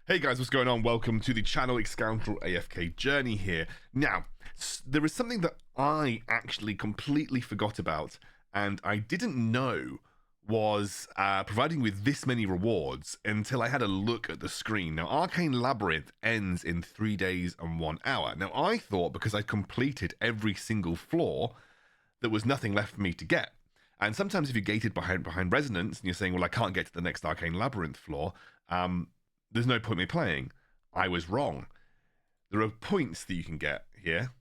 Hey guys, what's going on? Welcome to the channel. Excoundrel AFK Journey here. Now, there is something that I actually completely forgot about, and I didn't know was providing with this many rewards until I had a look at the screen. Now, Arcane Labyrinth ends in 3 days and 1 hour. Now, I thought because I completed every single floor, there was nothing left for me to get. And sometimes if you're gated behind Resonance and you're saying, well, I can't get to the next Arcane Labyrinth floor, there's no point in me playing. I was wrong. There are points that you can get here,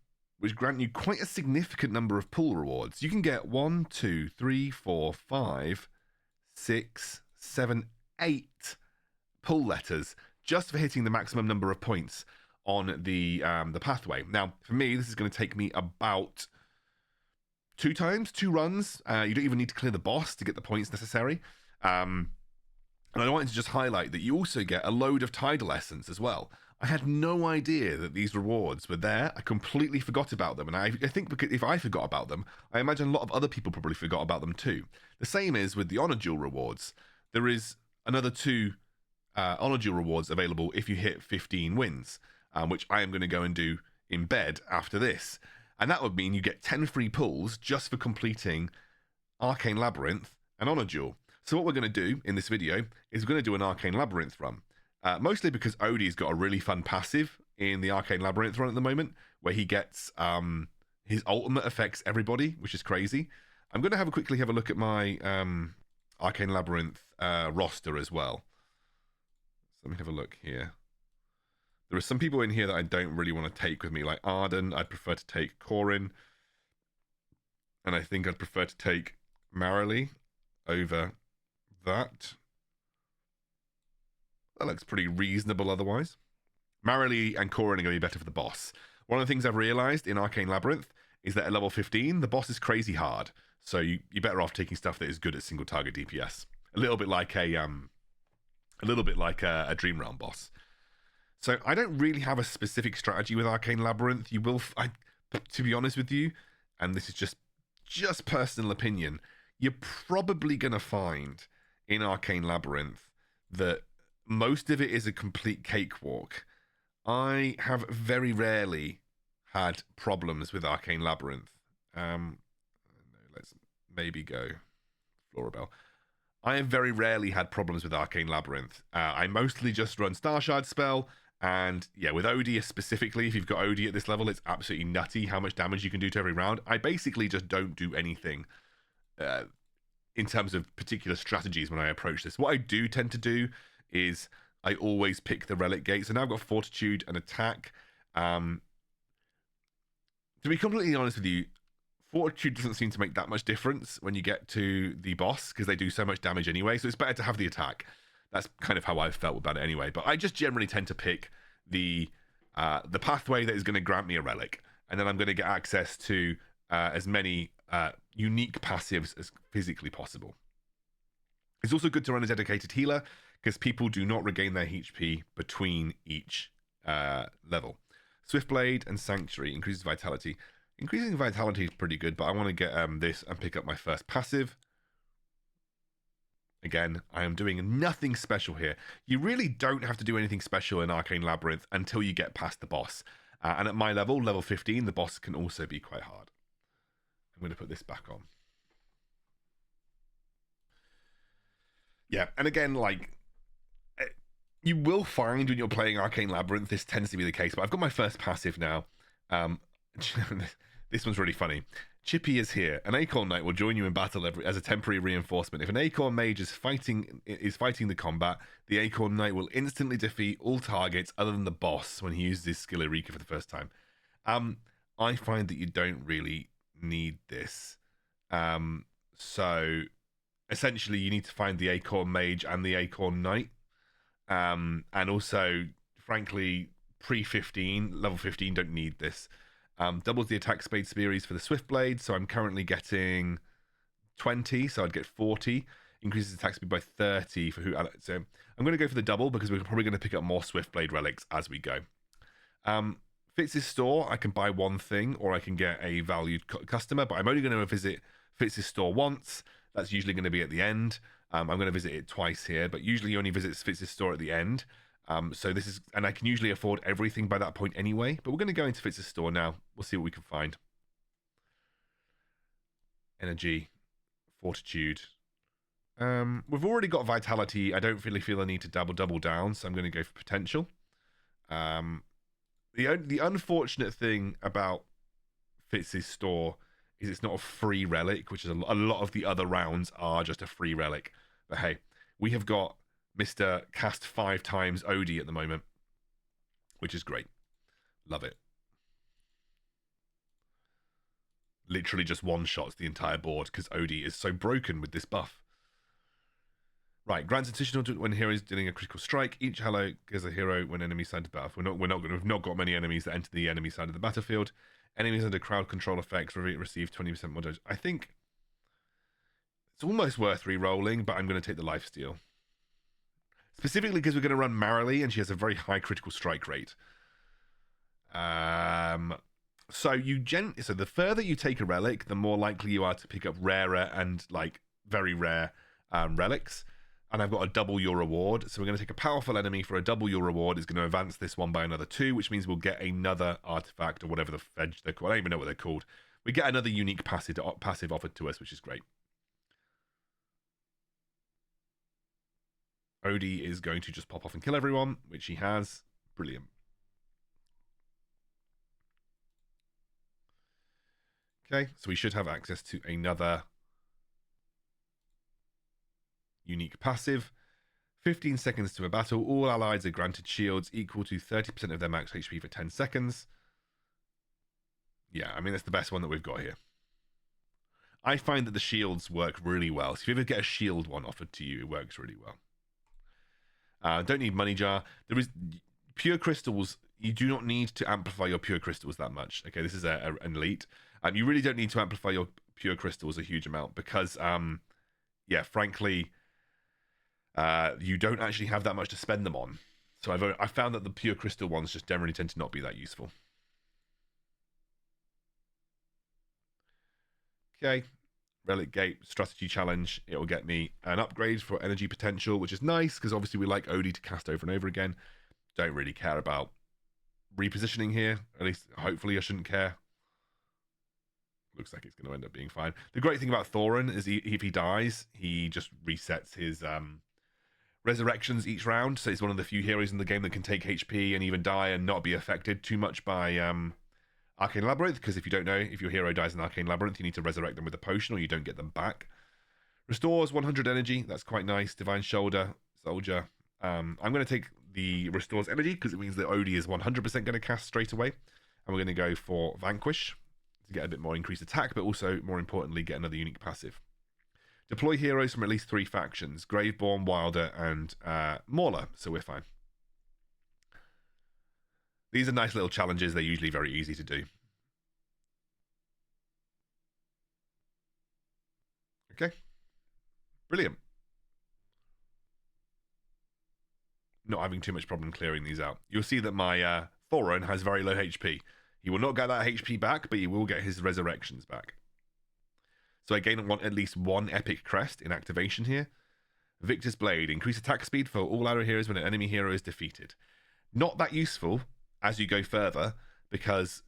which grant you quite a significant number of pull rewards. You can get 1, 2, 3, 4, 5, 6, 7, 8 pull letters just for hitting the maximum number of points on the pathway. Now, for me, this is going to take me about 2 runs. You don't even need to clear the boss to get the points necessary. And I wanted to just highlight that you also get a load of Tidal Essence as well. I had no idea that these rewards were there. I completely forgot about them. And I think because if I forgot about them, I imagine a lot of other people probably forgot about them too. The same is with the Honor Jewel rewards. There is another 2 Honor Jewel rewards available if you hit 15 wins, which I am going to go and do in bed after this. And that would mean you get 10 free pulls just for completing Arcane Labyrinth and Honor Jewel. So what we're going to do in this video is we're going to do an Arcane Labyrinth run. Mostly because Odie's got a really fun passive in the Arcane Labyrinth run at the moment, where he gets his ultimate affects everybody, which is crazy. I'm going to quickly have a look at my Arcane Labyrinth roster as well. So let me have a look here. There are some people in here that I don't really want to take with me, like Arden. I'd prefer to take Corin. And I think I'd prefer to take Marilee over that. That looks pretty reasonable otherwise. Marilee and Corin are going to be better for the boss. One of the things I've realized in Arcane Labyrinth is that at level 15, the boss is crazy hard. So you're better off taking stuff that is good at single target DPS. A little bit like a Dream Realm boss. So I don't really have a specific strategy with Arcane Labyrinth. You will, to be honest with you, and this is just personal opinion, you're probably going to find in Arcane Labyrinth that most of it is a complete cakewalk. I have very rarely had problems with Arcane Labyrinth. Let's maybe go Florabelle. I have very rarely had problems with Arcane Labyrinth. I mostly just run Starshard spell, and yeah, with Odie specifically, if you've got Odie at this level, it's absolutely nutty how much damage you can do to every round. I basically just don't do anything in terms of particular strategies when I approach this. What I do tend to do is I always pick the relic gate. So now I've got Fortitude and Attack. To be completely honest with you, Fortitude doesn't seem to make that much difference when you get to the boss because they do so much damage anyway. So it's better to have the attack. That's kind of how I've felt about it anyway. But I just generally tend to pick the pathway that is going to grant me a relic. And then I'm going to get access to as many unique passives as physically possible. It's also good to run a dedicated healer because people do not regain their HP between each level. Swiftblade and Sanctuary increases vitality. Increasing vitality is pretty good, but I want to get this and pick up my first passive. Again, I am doing nothing special here. You really don't have to do anything special in Arcane Labyrinth until you get past the boss. And at my level, level 15, the boss can also be quite hard. I'm going to put this back on. Yeah, and again, like, you will find when you're playing Arcane Labyrinth, this tends to be the case, but I've got my first passive now. This one's really funny. Chippy is here. An Acorn Knight will join you in battle as a temporary reinforcement. If an Acorn Mage is fighting the combat, the Acorn Knight will instantly defeat all targets other than the boss when he uses his skill Eureka for the first time. I find that you don't really need this. So essentially you need to find the Acorn Mage and the Acorn Knight. And also, frankly, pre-15, level 15 don't need this. Doubles the attack speed series for the Swiftblade, so I'm currently getting 20, so I'd get 40. Increases attack speed by 30 for who. So I'm going to go for the double because we're probably going to pick up more Swiftblade relics as we go. Fitz's store, I can buy one thing or I can get a valued customer, but I'm only going to visit Fitz's store once. That's usually going to be at the end. I'm going to visit it twice here, but usually you only visit Fitz's store at the end. So this is, and I can usually afford everything by that point anyway, but we're going to go into Fitz's store now. We'll see what we can find. Energy, fortitude. We've already got vitality. I don't really feel a need to double down, so I'm going to go for potential. The unfortunate thing about Fitz's store is it's not a free relic, which is a lot of the other rounds are just a free relic. But hey, we have got Mr. Cast 5 times Odie at the moment, which is great. Love it. Literally just one-shots the entire board because Odie is so broken with this buff. Right, grants additional when heroes dealing a critical strike. Each hello gives a hero when enemy side of the battlefield. We've not got many enemies that enter the enemy side of the battlefield. Enemies under crowd control effects receive 20% more damage. I think it's almost worth re-rolling, but I'm going to take the lifesteal. Specifically because we're going to run Marilee, and she has a very high critical strike rate. So the further you take a relic, the more likely you are to pick up rarer and like very rare relics. And I've got a double your reward. So we're going to take a powerful enemy for a double your reward. It's going to advance this one by another 2, which means we'll get another artifact or whatever the fedge they're called. I don't even know what they're called. We get another unique passive offered to us, which is great. Odie is going to just pop off and kill everyone, which he has. Brilliant. Okay, so we should have access to another unique passive. 15 seconds to a battle. All allies are granted shields equal to 30% of their max HP for 10 seconds. Yeah, I mean, that's the best one that we've got here. I find that the shields work really well. So if you ever get a shield one offered to you, it works really well. Don't need money jar. There is pure crystals. You do not need to amplify your pure crystals that much. Okay, this is an elite. You really don't need to amplify your pure crystals a huge amount because, yeah, frankly, you don't actually have that much to spend them on. So I found that the pure crystal ones just generally tend to not be that useful. Okay, Relic Gate strategy challenge. It will get me an upgrade for energy potential, which is nice because obviously we like Odie to cast over and over again. Don't really care about repositioning here. At least, hopefully, I shouldn't care. Looks like it's going to end up being fine. The great thing about Thorin is if he dies, he just resets his resurrections each round. So he's one of the few heroes in the game that can take HP and even die and not be affected too much by Arcane Labyrinth. Because if you don't know, if your hero dies in Arcane Labyrinth, you need to resurrect them with a potion or you don't get them back. Restores 100 energy. That's quite nice. Divine Shoulder, Soldier. I'm going to take the Restores energy because it means that Odie is 100% going to cast straight away. And we're going to go for Vanquish to get a bit more increased attack, but also, more importantly, get another unique passive. Deploy heroes from at least 3 factions, Graveborn, Wilder, and Mauler, so we're fine. These are nice little challenges. They're usually very easy to do. Okay. Brilliant. Not having too much problem clearing these out. You'll see that my Thorin has very low HP. He will not get that HP back, but he will get his resurrections back. So again, I want at least 1 epic crest in activation here. Victor's Blade. Increase attack speed for all arrow heroes when an enemy hero is defeated. Not that useful as you go further, because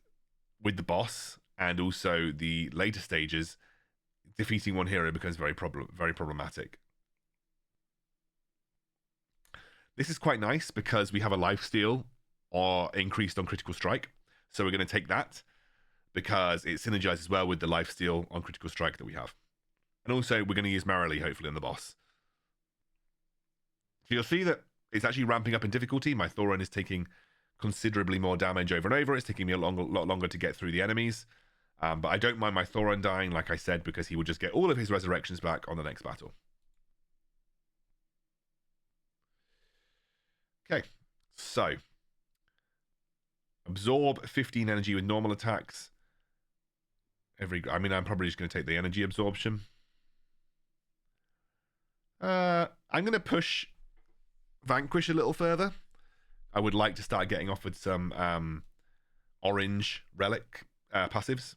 with the boss and also the later stages, defeating one hero becomes very problematic. This is quite nice because we have a lifesteal or increased on critical strike. So we're going to take that because it synergizes well with the lifesteal on critical strike that we have. And also, we're going to use Marilee, hopefully, on the boss. So you'll see that it's actually ramping up in difficulty. My Thorin is taking considerably more damage over and over. It's taking me a lot longer to get through the enemies. But I don't mind my Thorin dying, like I said, because he will just get all of his resurrections back on the next battle. Okay, so absorb 15 energy with normal attacks. I'm probably just going to take the energy absorption. I'm going to push Vanquish a little further. I would like to start getting offered some orange relic passives.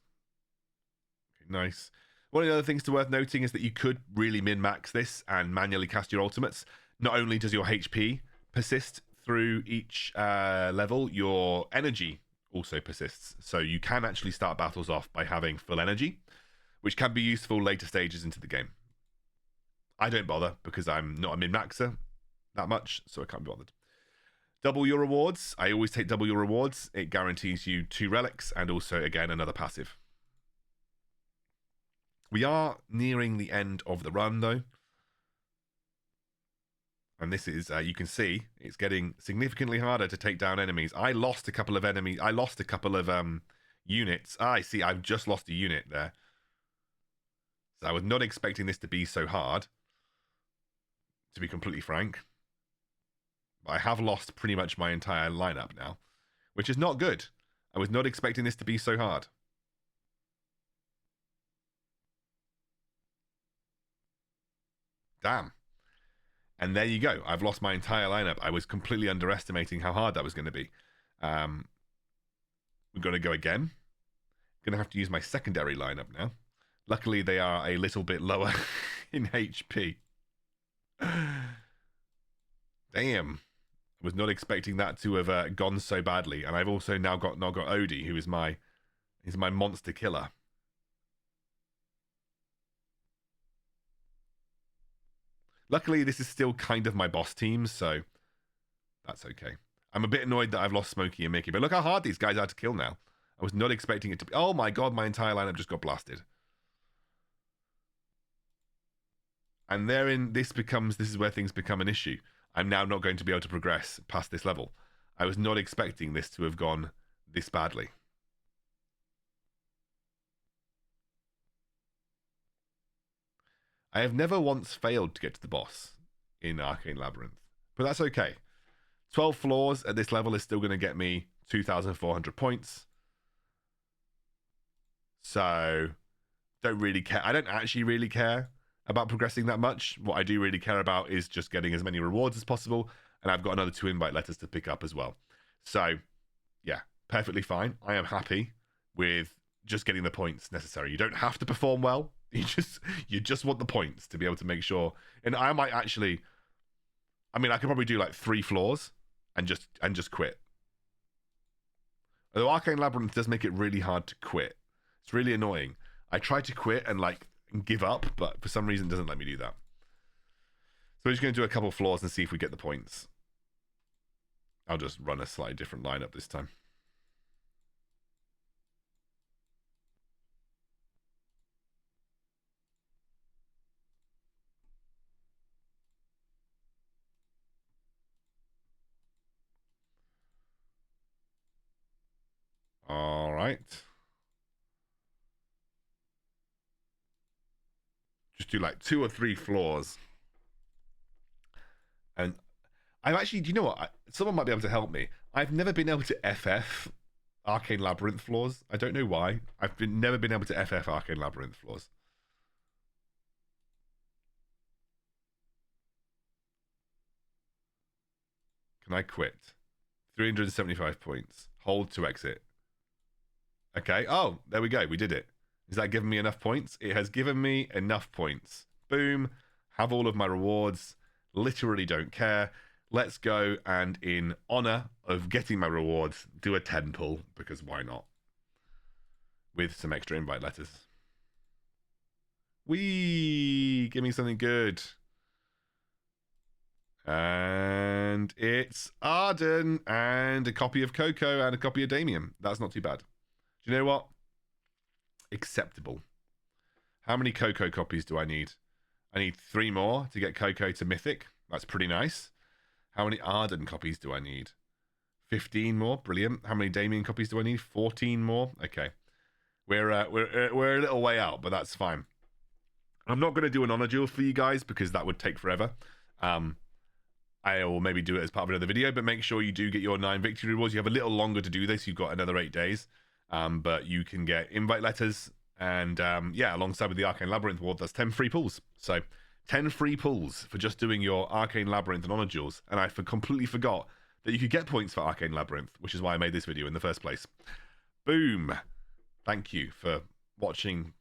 Okay, nice. One of the other things worth noting is that you could really min-max this and manually cast your ultimates. Not only does your HP persist through each level, your energy also persists. So you can actually start battles off by having full energy, which can be useful later stages into the game. I don't bother because I'm not a min-maxer that much, so I can't be bothered. Double your rewards. I always take double your rewards. It guarantees you 2 relics and also, again, another passive. We are nearing the end of the run, though. And this is, you can see, it's getting significantly harder to take down enemies. I lost a couple of enemies. I lost a couple of units. I see, I've just lost a unit there. So I was not expecting this to be so hard, to be completely frank. But I have lost pretty much my entire lineup now, which is not good. I was not expecting this to be so hard. Damn. And there you go. I've lost my entire lineup. I was completely underestimating how hard that was going to be. We're going to go again. Going to have to use my secondary lineup now. Luckily, they are a little bit lower in HP. Damn. I was not expecting that to have gone so badly. And I've also now got Odie, who is my monster killer. Luckily, this is still kind of my boss team, so that's okay. I'm a bit annoyed that I've lost Smokey and Mickey, but look how hard these guys are to kill now. I was not expecting it to be... Oh my god, my entire lineup just got blasted. And therein, this is where things become an issue. I'm now not going to be able to progress past this level. I was not expecting this to have gone this badly. I have never once failed to get to the boss in Arcane Labyrinth, but that's okay. 12 floors at this level is still going to get me 2,400 points. So, don't really care. I don't actually really care about progressing that much. What I do really care about is just getting as many rewards as possible, and I've got another 2 invite letters to pick up as well. So, yeah, perfectly fine. I am happy with just getting the points necessary. You don't have to perform well. You just want the points to be able to make sure. And I might actually, I mean, I could probably do like 3 floors and just quit. Although Arcane Labyrinth does make it really hard to quit. It's really annoying. I try to quit and give up, but for some reason it doesn't let me do that. So we're just going to do a couple floors and see if we get the points. I'll just run a slightly different lineup this time. All right. Just do like 2 or 3 floors. And I'm actually, do you know what? Someone might be able to help me. I've never been able to FF Arcane Labyrinth floors. I don't know why. Never been able to FF Arcane Labyrinth floors. Can I quit? 375 points. Hold to exit. Okay. Oh, there we go. We did it. Is that giving me enough points? It has given me enough points. Boom. Have all of my rewards. Literally don't care. Let's go and in honor of getting my rewards, do a 10 pull, because why not? With some extra invite letters. Whee! Give me something good. And it's Arden and a copy of Coco and a copy of Damien. That's not too bad. Do you know what? Acceptable. How many Coco copies do I need? I need 3 more to get Coco to Mythic. That's pretty nice. How many Arden copies do I need? 15 more. Brilliant. How many Damien copies do I need? 14 more. Okay. We're a little way out, but that's fine. I'm not going to do an honor duel for you guys because that would take forever. I will maybe do it as part of another video, but make sure you do get your 9 victory rewards. You have a little longer to do this. You've got another 8 days. But you can get invite letters and, yeah, alongside with the Arcane Labyrinth award, that's 10 free pulls. So 10 free pulls for just doing your Arcane Labyrinth and honor duels. And I completely forgot that you could get points for Arcane Labyrinth, which is why I made this video in the first place. Boom. Thank you for watching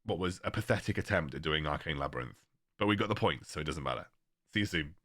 what was a pathetic attempt at doing Arcane Labyrinth. But we got the points, so it doesn't matter. See you soon.